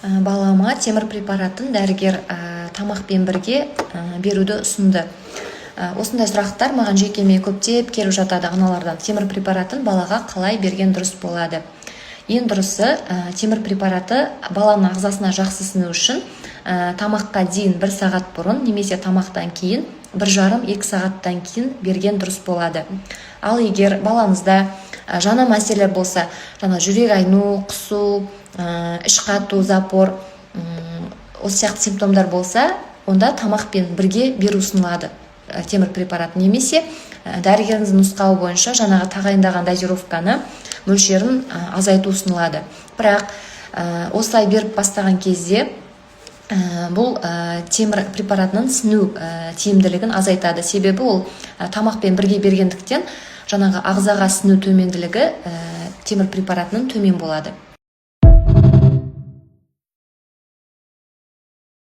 балама темір препаратын дәрігер тамақпен бірге беруді ұсынды. Осындай сұрақтар маған жекеме көптеп келіп жатады аналардан. Темір препаратын балаға қалай берген дұрыс болады? Ең дұрысы, темір препараты баланың ағзасына жақсы сіңу үшін тамаққа дейін 1 сағат бұрын немесе тамақтан кейін 1,5-2 сағаттан кейін берген дұрыс болады. Ал егер балаңызда жаңа мәселелер болса, жаңа жүрек айну, құсу, іш қату, запор, осы сияқты симптомдар болса, онда тамақпен бірге беру ұсынылады темір препарат, немесе дәрігеріңіздің нұсқауы бойынша жаңағы тағайындаған дозировканы мөлшерін азайту ұсынылады. Бірақ осылай беріп бастаған кезде бұл темір препаратының сіңу тиімділігін азайтады. Себебі ол тамақпен бірге бергендіктен жаңағы ағзаға сіңу төменділігі темір препаратының төмен болады.